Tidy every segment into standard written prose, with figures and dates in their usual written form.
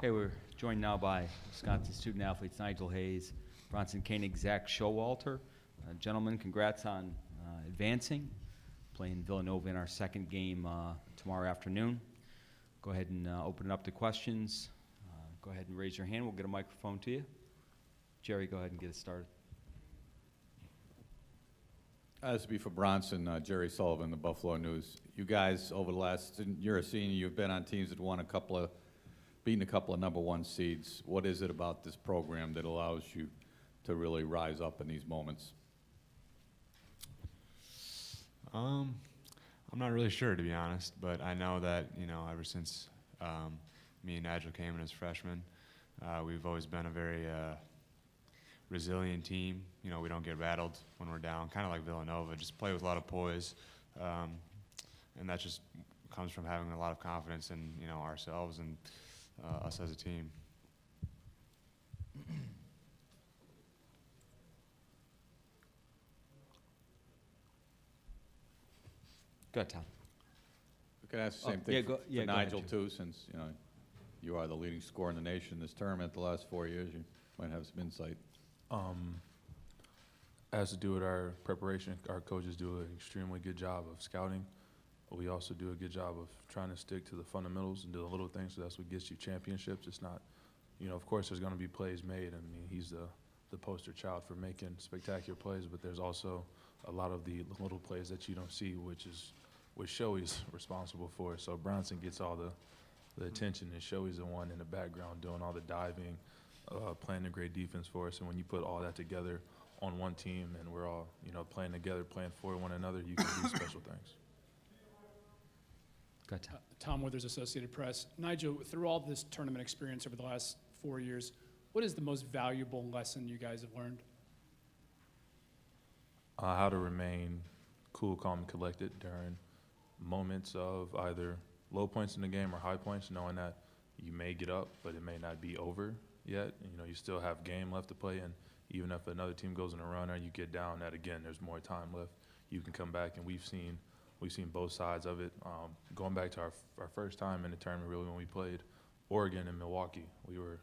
Okay, we're joined now by Wisconsin student athletes Nigel Hayes, Bronson Koenig, Zach Showalter. Gentlemen, congrats on advancing, playing Villanova in our second game tomorrow afternoon. Go ahead and open it up to questions. Go ahead and raise your hand. We'll get a microphone to you. Jerry, go ahead and get us started. This will be for Bronson, Jerry Sullivan, the Buffalo News. You guys, over the last, you're a senior, you've been on teams that won beaten a couple of number one seeds. What is it about this program that allows you to really rise up in these moments? I'm not really sure, to be honest, but I know that, ever since me and Nigel came in as freshmen, we've always been a very resilient team. We don't get rattled when we're down, kind of like Villanova, just play with a lot of poise. And that just comes from having a lot of confidence in, ourselves and us as a team. Go ahead, Tom. We could ask the same thing for Nigel, ahead, too, since you are the leading scorer in the nation this tournament the last 4 years. You might have some insight. Has to do with our preparation. Our coaches do an extremely good job of scouting. We also do a good job of trying to stick to the fundamentals and do the little things, so that's what gets you championships. It's not, of course there's going to be plays made. I mean, he's the poster child for making spectacular plays, but there's also a lot of the little plays that you don't see, which Shoei's responsible for. So Bronson gets all the attention, and Shoei's the one in the background doing all the diving, playing a great defense for us. And when you put all that together on one team and we're all, playing together, playing for one another, you can do special things. Go ahead, Tom. Tom Withers, Associated Press. Nigel, through all this tournament experience over the last 4 years, what is the most valuable lesson you guys have learned? How to remain cool, calm, and collected during moments of either low points in the game or high points, knowing that you may get up, but it may not be over yet. You still have game left to play, and even if another team goes on a run and you get down, that again, there's more time left. You can come back, and we've seen both sides of it. Going back to our first time in the tournament, really, when we played Oregon and Milwaukee, we were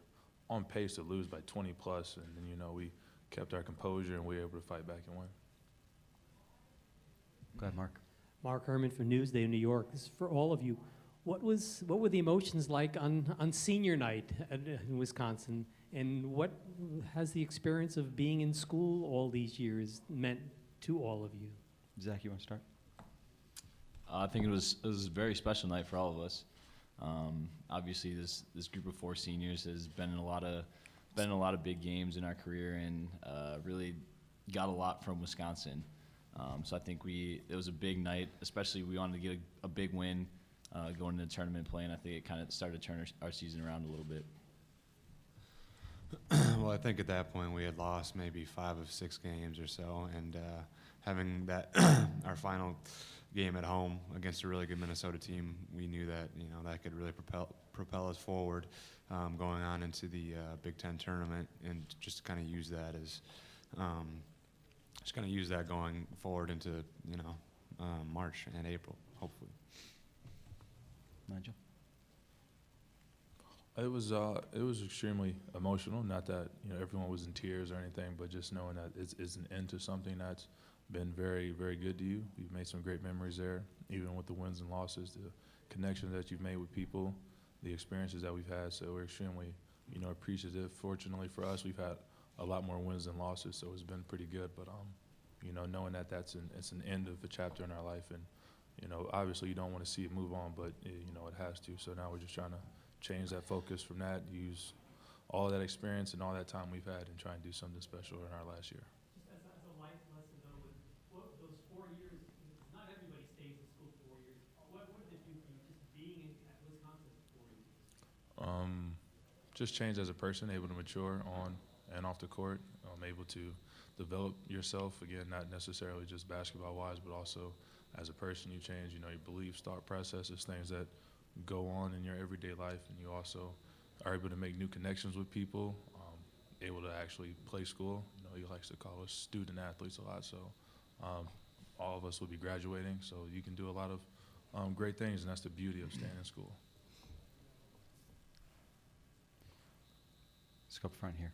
on pace to lose by 20 plus, and then, we kept our composure and we were able to fight back and win. Go ahead, Mark. Mark Herman from Newsday of New York. This is for all of you. What were the emotions like on senior night in Wisconsin, and what has the experience of being in school all these years meant to all of you? Zach, you want to start? I think it was a very special night for all of us. Obviously, this group of 4 seniors has been in a lot of big games in our career, and really got a lot from Wisconsin. So I think it was a big night, especially we wanted to get a big win going into the tournament play, and I think it kind of started to turn our season around a little bit. Well, I think at that point we had lost maybe 5 of 6 games or so, and having that our final game at home against a really good Minnesota team, we knew that that could really propel us forward going on into the Big Ten tournament, and just kind of use that as going forward into March and April, hopefully. Nigel? It was extremely emotional. Not that everyone was in tears or anything, but just knowing that it's an end to something that's been very, very good to you. You've made some great memories there, even with the wins and losses, the connections that you've made with people, the experiences that we've had. So we're extremely, appreciative. Fortunately for us, we've had a lot more wins than losses, so it's been pretty good. But knowing that it's an end of a chapter in our life, and obviously you don't want to see it move on, but it has to. So now we're just trying to change that focus from that, use all that experience and all that time we've had, and try and do something special in our last year. Just as a life lesson, though, with those 4 years, not everybody stays in school 4 years. What did it do for you just being at Wisconsin for 4 years? Just change as a person, able to mature on and off the court, able to develop yourself, again, not necessarily just basketball-wise, but also as a person. You change, your beliefs, thought processes, things that go on in your everyday life, and you also are able to make new connections with people, able to actually play school. He likes to call us student athletes a lot, so all of us will be graduating, so you can do a lot of great things, and that's the beauty of staying in school. Let's go up front here.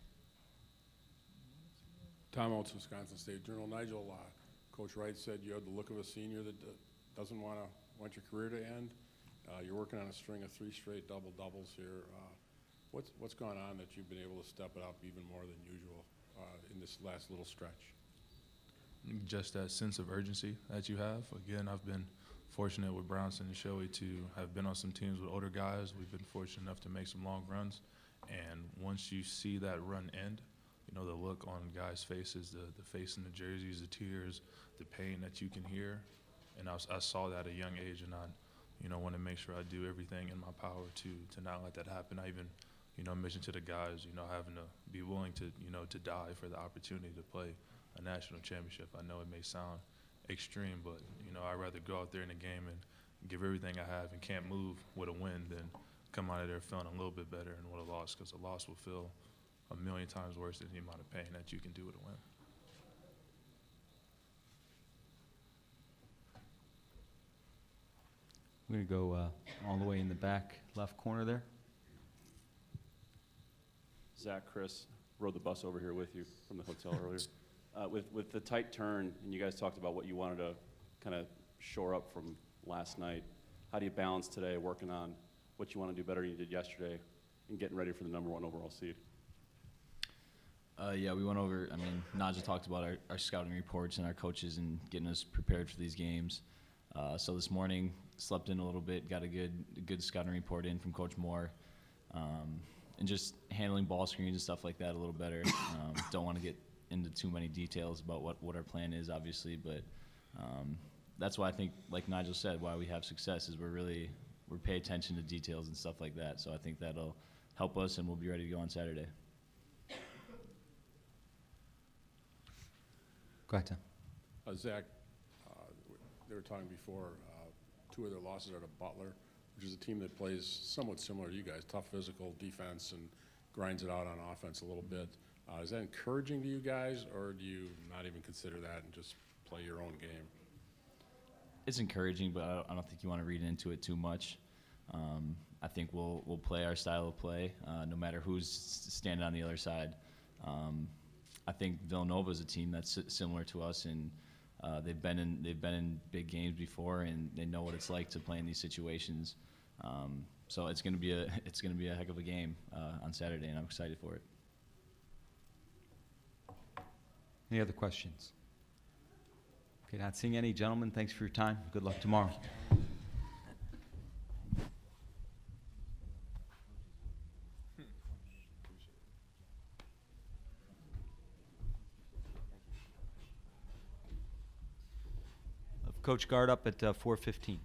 Tom Oates, Wisconsin State Journal. Nigel, Coach Wright said you have the look of a senior that doesn't want your career to end. You're working on a string of 3 straight double-doubles here. What's gone on that you've been able to step it up even more than usual in this last little stretch? Just that sense of urgency that you have. Again, I've been fortunate with Bronson and Shoei to have been on some teams with older guys. We've been fortunate enough to make some long runs. And once you see that run end, you know, the look on guys' faces, the face in the jerseys, the tears, the pain that you can hear. And I saw that at a young age, and I, you know, want to make sure I do everything in my power to not let that happen. I even, you know, mentioned to the guys, you know, having to be willing to, you know, to die for the opportunity to play a national championship. I know it may sound extreme, but, you know, I'd rather go out there in the game and give everything I have and can't move with a win than come out of there feeling a little bit better and with a loss, because a loss will feel a million times worse than the amount of pain that you can do with a win. We're going to go all the way in the back left corner there. Zach, Chris, rode the bus over here with you from the hotel earlier. With the tight turn, and you guys talked about what you wanted to kind of shore up from last night, how do you balance today working on what you want to do better than you did yesterday and getting ready for the #1 overall seed? Yeah, we went over, I mean, Naja talked about our scouting reports and our coaches and getting us prepared for these games. So this morning, slept in a little bit, got a good scouting report in from Coach Moore, and just handling ball screens and stuff like that a little better. Don't want to get into too many details about what our plan is, obviously, but that's why I think, like Nigel said, why we have success is we pay attention to details and stuff like that. So I think that'll help us, and we'll be ready to go on Saturday. Go ahead, Tom. Zach, they were talking before, 2 of their losses are to Butler, which is a team that plays somewhat similar to you guys, tough physical defense and grinds it out on offense a little bit. Is that encouraging to you guys, or do you not even consider that and just play your own game? It's encouraging, but I don't think you want to read into it too much. I think we'll play our style of play, no matter who's standing on the other side. I think Villanova is a team that's similar to us, and they've been in big games before, and they know what it's like to play in these situations. So it's going to be a heck of a game on Saturday, and I'm excited for it. Any other questions? Okay, not seeing any. Gentlemen, thanks for your time. Good luck tomorrow. Coach Guard up at 4:15.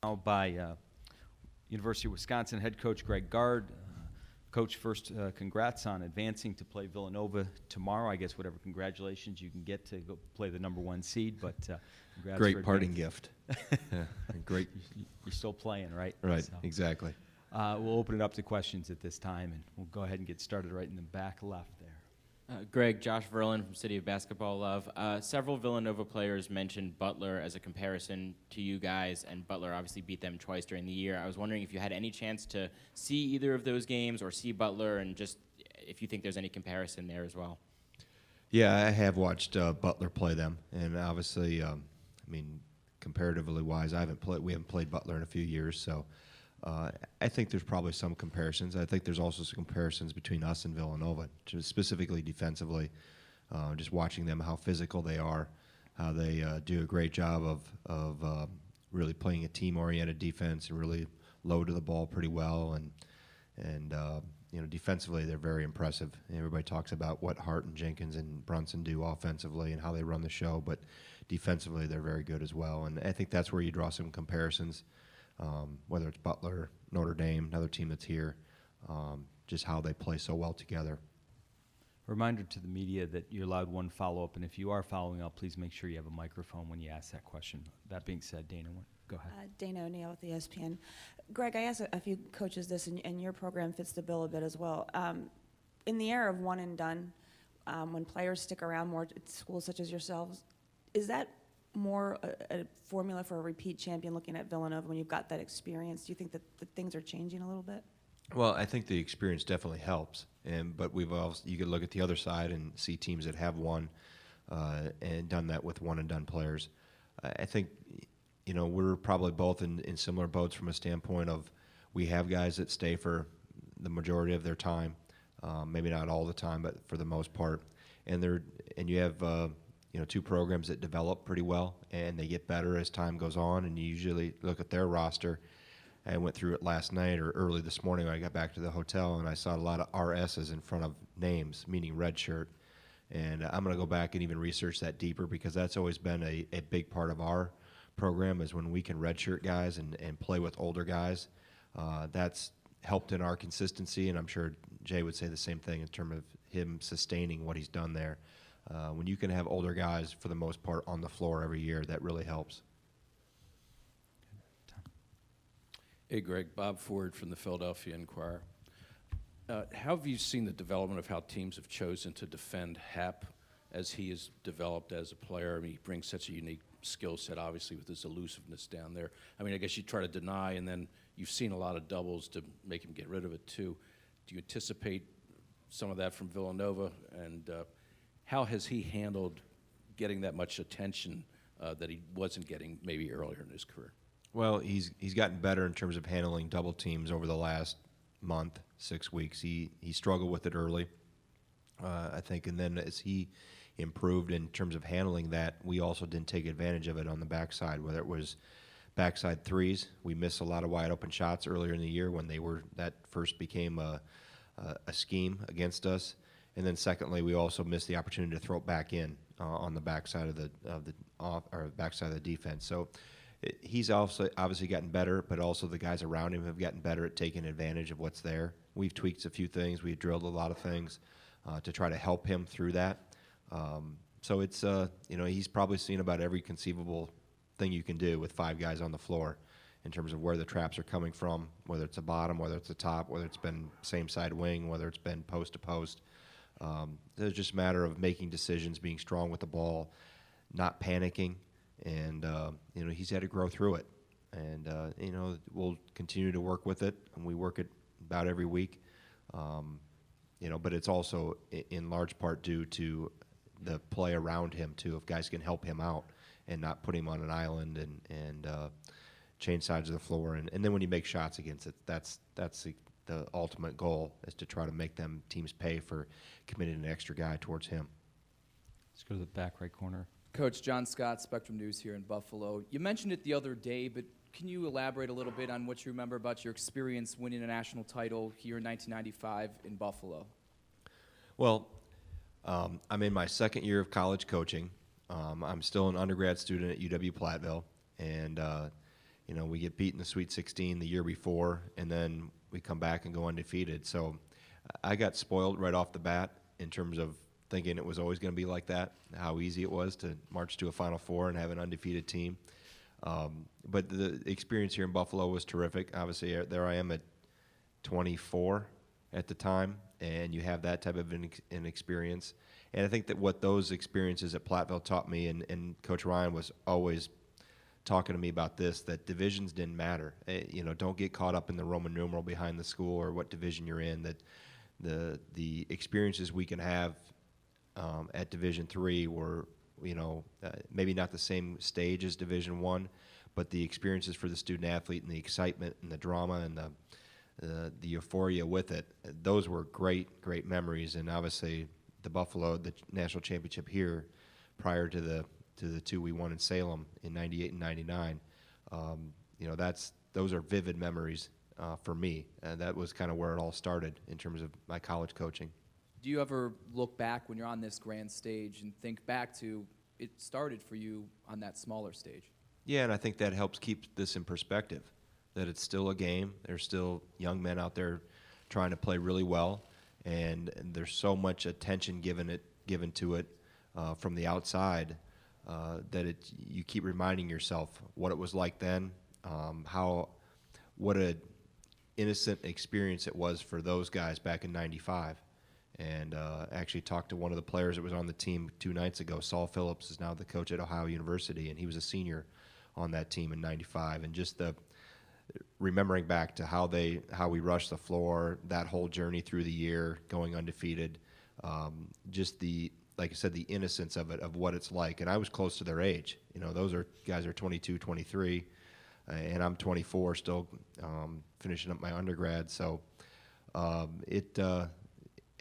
Now by University of Wisconsin head coach Greg Gard. Coach, first, congrats on advancing to play Villanova tomorrow. I guess whatever congratulations you can get to go play the #1 seed, but congrats. Great for parting advancing. gift. Yeah, great. You're still playing, right? Right, So, exactly. we'll open it up to questions at this time, and we'll go ahead and get started right in the back left there. Greg, Josh Verlin from City of Basketball Love. Several Villanova players mentioned Butler as a comparison to you guys, and Butler obviously beat them twice during the year. I was wondering if you had any chance to see either of those games or see Butler, and just if you think there's any comparison there as well. Yeah, I have watched Butler play them, and obviously, I mean, comparatively wise, we haven't played Butler in a few years, so I think there's probably some comparisons. I think there's also some comparisons between us and Villanova, specifically defensively. Just watching them, how physical they are, how they do a great job of really playing a team-oriented defense and really low to the ball pretty well, and you know, defensively they're very impressive. Everybody talks about what Hart and Jenkins and Brunson do offensively and how they run the show, but defensively they're very good as well. And I think that's where you draw some comparisons, whether it's Butler, Notre Dame, another team that's here, just how they play so well together. Reminder to the media that you're allowed one follow-up, and if you are following up, please make sure you have a microphone when you ask that question. That being said, Dana, go ahead. Dana O'Neill with ESPN. Greg, I asked a few coaches this, and your program fits the bill a bit as well. In the era of one and done, when players stick around more at schools such as yourselves, is that more a formula for a repeat champion looking at Villanova when you've got that experience? Do you think that things are changing a little bit? Well, I think the experience definitely helps, but we've also, you could look at the other side and see teams that have won and done that with one and done players. I think, you know, we're probably both in similar boats from a standpoint of we have guys that stay for the majority of their time, maybe not all the time, but for the most part, and you have you know, two programs that develop pretty well and they get better as time goes on, and you usually look at their roster. I went through it last night or early this morning when I got back to the hotel, and I saw a lot of RSs in front of names, meaning red shirt. And I'm going to go back and even research that deeper, because that's always been a big part of our program, is when we can redshirt guys and play with older guys. That's helped in our consistency, and I'm sure Jay would say the same thing in terms of him sustaining what he's done there. When you can have older guys, for the most part, on the floor every year, that really helps. Hey, Greg. Bob Ford from the Philadelphia Inquirer. How have you seen the development of how teams have chosen to defend Happ as he has developed as a player? I mean, he brings such a unique skill set, obviously, with his elusiveness down there. I mean, I guess you try to deny, and then you've seen a lot of doubles to make him get rid of it, too. Do you anticipate some of that from Villanova? And how has he handled getting that much attention that he wasn't getting maybe earlier in his career? Well, he's gotten better in terms of handling double teams over the last month, 6 weeks. He struggled with it early, I think, and then as he improved in terms of handling that, we also didn't take advantage of it on the backside, whether it was backside threes. We missed a lot of wide open shots earlier in the year when that first became a scheme against us. And then secondly, we also missed the opportunity to throw it back in on the backside of the backside of the defense. So he's also obviously gotten better, but also the guys around him have gotten better at taking advantage of what's there. We've tweaked a few things. We've drilled a lot of things to try to help him through that. So it's, you know, he's probably seen about every conceivable thing you can do with 5 guys on the floor in terms of where the traps are coming from, whether it's a bottom, whether it's a top, whether it's been same side wing, whether it's been post to post. It's just a matter of making decisions, being strong with the ball, not panicking. And, you know, he's had to grow through it. And, you know, we'll continue to work with it, and we work it about every week. You know, but it's also in large part due to the play around him, too. If guys can help him out and not put him on an island and change sides of the floor. And then when you make shots against it, that's the ultimate goal, is to try to make them teams pay for committing an extra guy towards him. Let's go to the back right corner. Coach John Scott, Spectrum News here in Buffalo. You mentioned it the other day, but can you elaborate a little bit on what you remember about your experience winning a national title here in 1995 in Buffalo? Well, I'm in my second year of college coaching. I'm still an undergrad student at UW-Platteville, and You know, we get beat in the Sweet 16 the year before, and then we come back and go undefeated. So I got spoiled right off the bat in terms of thinking it was always going to be like that, how easy it was to march to a Final Four and have an undefeated team. But the experience here in Buffalo was terrific. Obviously, there I am at 24 at the time, and you have that type of an experience. And I think that what those experiences at Platteville taught me, and Coach Ryan was always talking to me about this, that divisions didn't matter. You know, don't get caught up in the Roman numeral behind the school or what division you're in. That the experiences we can have at Division III were, you know, maybe not the same stage as Division I, but the experiences for the student athlete and the excitement and the drama and the euphoria with it, those were great memories. And obviously the national championship here prior to the two we won in Salem in '98 and '99, you know, those are vivid memories for me. That was kind of where it all started in terms of my college coaching. Do you ever look back when you're on this grand stage and think back to it started for you on that smaller stage? Yeah, and I think that helps keep this in perspective, that it's still a game. There's still young men out there trying to play really well, and there's so much attention given to it from the outside that you keep reminding yourself what it was like then, what an innocent experience it was for those guys back in '95. And actually talked to one of the players that was on the team 2 nights ago. Saul Phillips is now the coach at Ohio University, and he was a senior on that team in '95. And just remembering back to how we rushed the floor, that whole journey through the year, going undefeated, just like I said, the innocence of it, of what it's like. And I was close to their age. You know, those guys are 22, 23, and I'm 24, still finishing up my undergrad. So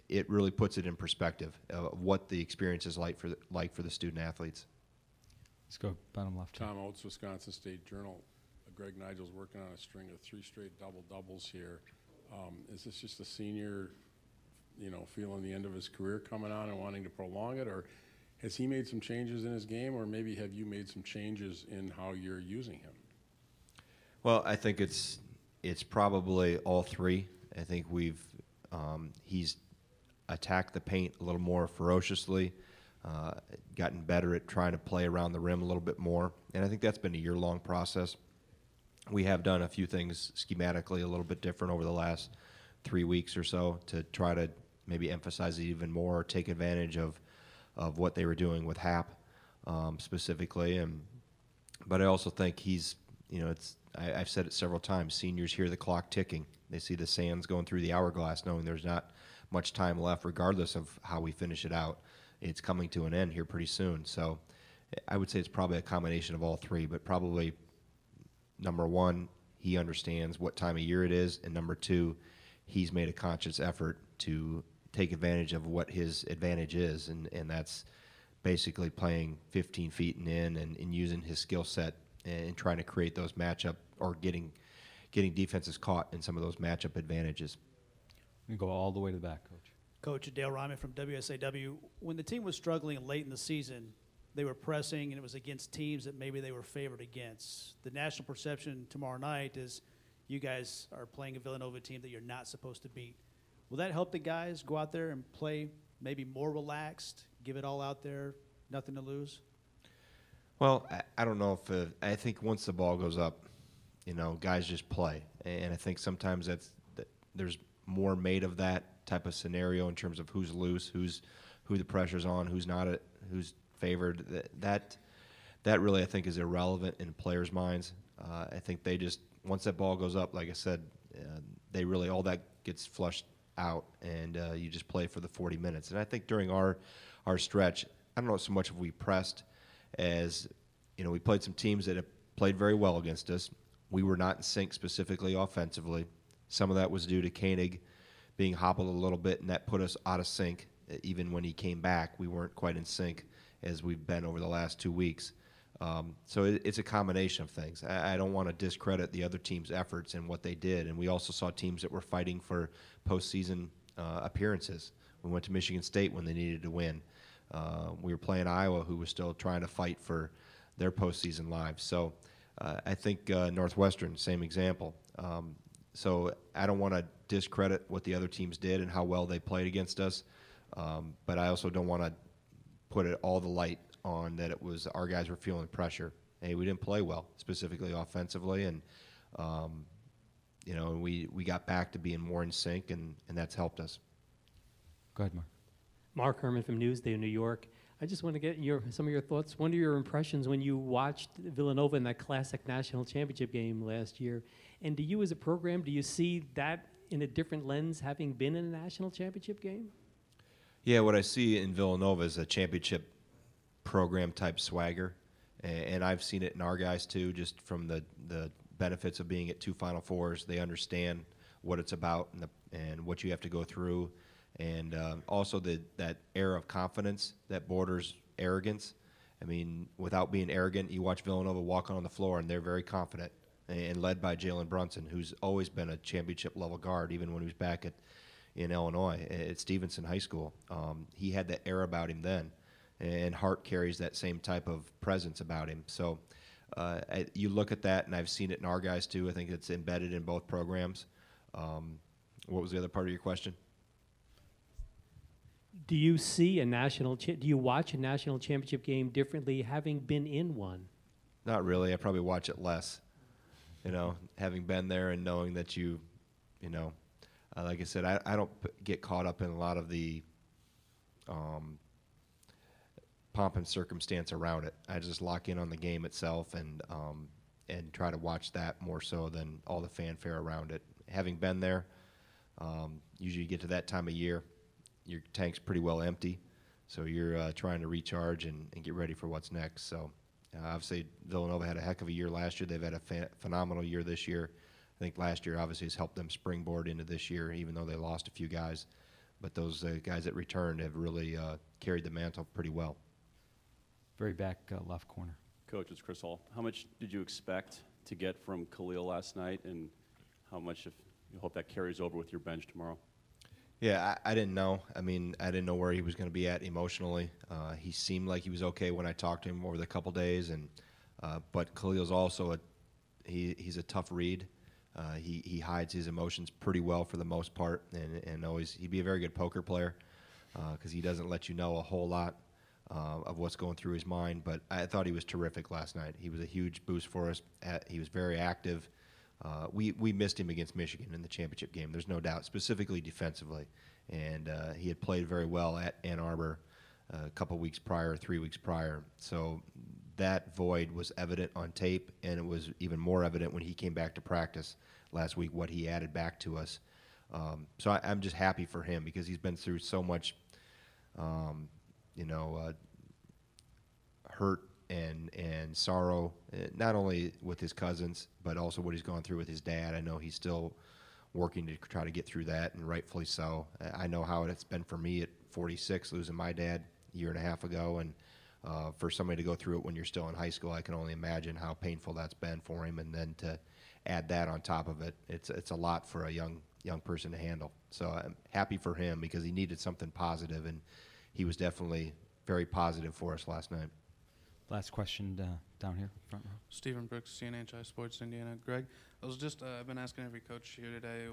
it really puts it in perspective of what the experience is like for the student athletes. Let's go bottom left. Tom Oates, Wisconsin State Journal. Greg Nigel's working on a string of 3 straight double-doubles here. Is this just a senior, you know, feeling the end of his career coming on and wanting to prolong it, or has he made some changes in his game, or maybe have you made some changes in how you're using him? Well, I think it's probably all three. I think he's attacked the paint a little more ferociously, gotten better at trying to play around the rim a little bit more, and I think that's been a year-long process. We have done a few things schematically a little bit different over the last 3 weeks or so to try to maybe emphasize it even more, or take advantage of what they were doing with Hap specifically. But I also think he's, you know, I've said it several times, seniors hear the clock ticking. They see the sands going through the hourglass, knowing there's not much time left, regardless of how we finish it out. It's coming to an end here pretty soon. So I would say it's probably a combination of all three, but probably number one, he understands what time of year it is, and number two, he's made a conscious effort to take advantage of what his advantage is, and that's basically playing 15 feet and in, and using his skill set and trying to create those matchup, or getting defenses caught in some of those matchup advantages. We go all the way to the back, Coach. Coach Dale Ryman from WSAW. When the team was struggling late in the season, they were pressing, and it was against teams that maybe they were favored against. The national perception tomorrow night is you guys are playing a Villanova team that you're not supposed to beat. Will that help the guys go out there and play maybe more relaxed, give it all out there, nothing to lose? Well, I don't know if I think once the ball goes up, you know, guys just play, and I think sometimes there's more made of that type of scenario in terms of who's loose, who the pressure's on, who's not, who's favored. That really, I think, is irrelevant in players' minds. I think they just, once that ball goes up, like I said, they really, all that gets flushed out, and you just play for the 40 minutes. And I think during our stretch, I don't know so much if we pressed as, you know, we played some teams that have played very well against us. We were not in sync specifically offensively. Some of that was due to Koenig being hobbled a little bit, and that put us out of sync. Even when he came back, we weren't quite in sync as we've been over the last 2 weeks. So it's a combination of things. I don't want to discredit the other team's efforts and what they did. And we also saw teams that were fighting for postseason appearances. We went to Michigan State when they needed to win. We were playing Iowa, who was still trying to fight for their postseason lives. So I think Northwestern, same example. So I don't want to discredit what the other teams did and how well they played against us, but I also don't want to put all the light on that it was our guys were feeling pressure. Hey, we didn't play well, specifically offensively, and we got back to being more in sync, and that's helped us. Go ahead, Mark. Mark Herman from Newsday of New York. I just want to get some of your thoughts. What are your impressions when you watched Villanova in that classic national championship game last year? And do you as a program, do you see that in a different lens having been in a national championship game? Yeah, what I see in Villanova is a championship program type swagger. And I've seen it in our guys too, just from the benefits of being at 2 Final Fours. They understand what it's about and what you have to go through. And also that air of confidence that borders arrogance. I mean, without being arrogant, you watch Villanova walk on the floor, and they're very confident, and led by Jalen Brunson, who's always been a championship-level guard, even when he was back in Illinois at Stevenson High School. He had that air about him then, and Hart carries that same type of presence about him. So you look at that, and I've seen it in our guys too. I think it's embedded in both programs. What was the other part of your question? Do you see do you watch a national championship game differently having been in one? Not really. I probably watch it less. Having been there and knowing that like I said, I don't get caught up in a lot of the pomp and circumstance around it. I just lock in on the game itself and try to watch that more so than all the fanfare around it. Having been there, usually you get to that time of year, your tank's pretty well empty, so you're trying to recharge and get ready for what's next. So obviously Villanova had a heck of a year last year. They've had a phenomenal year this year. I think last year obviously has helped them springboard into this year, even though they lost a few guys. But those guys that returned have really carried the mantle pretty well. Very back left corner. Coach, it's Chris Hall. How much did you expect to get from Khalil last night, and how much you hope that carries over with your bench tomorrow? Yeah, I didn't know. I mean, I didn't know where he was going to be at emotionally. He seemed like he was okay when I talked to him over the couple days, but Khalil's also he's a tough read. He hides his emotions pretty well for the most part, and always he'd be a very good poker player because he doesn't let you know a whole lot of what's going through his mind. But I thought he was terrific last night. He was a huge boost for us. He was very active. We missed him against Michigan in the championship game. There's no doubt, specifically defensively, and he had played very well at Ann Arbor a couple weeks prior, 3 weeks prior. So that void was evident on tape, and it was even more evident when he came back to practice last week, what he added back to us. So I'm just happy for him because he's been through so much, hurt and sorrow, not only with his cousins, but also what he's gone through with his dad. I know he's still working to try to get through that, and rightfully so. I know how it's been for me at 46, losing my dad a year and a half ago, and for somebody to go through it when you're still in high school, I can only imagine how painful that's been for him. And then to add that on top of it, it's a lot for a young person to handle. So I'm happy for him because he needed something positive, and he was definitely very positive for us last night. Last question down here, front row. Stephen Brooks, CNHI Sports Indiana. Greg, I was just, I've been asking every coach here today,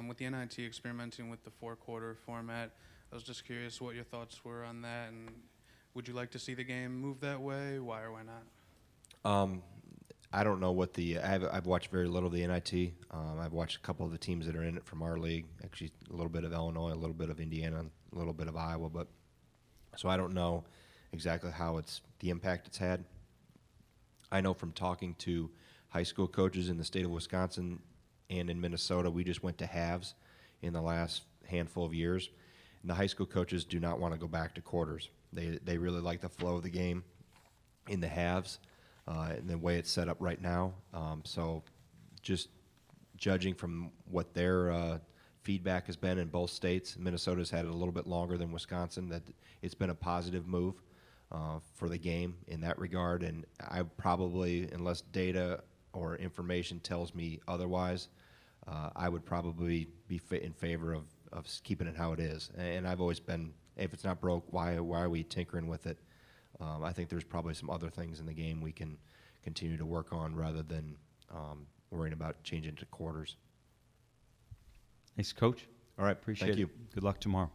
with the NIT experimenting with the 4-quarter format, I was just curious what your thoughts were on that, and would you like to see the game move that way? Why or why not? I don't know what I've watched very little of the NIT. I've watched a couple of the teams that are in it from our league, actually a little bit of Illinois, a little bit of Indiana, a little bit of Iowa, so I don't know exactly how the impact it's had. I know from talking to high school coaches in the state of Wisconsin and in Minnesota, we just went to halves in the last handful of years, and the high school coaches do not want to go back to quarters. They really like the flow of the game in the halves and the way it's set up right now. So just judging from what their feedback has been in both states, Minnesota's had it a little bit longer than Wisconsin, that it's been a positive move for the game in that regard. And I probably, unless data or information tells me otherwise, I would probably be in favor of keeping it how it is. And I've always been, if it's not broke, why are we tinkering with it? I think there's probably some other things in the game we can continue to work on rather than worrying about changing to quarters. Thanks, Coach. All right, Appreciate thank you. it. Good luck tomorrow.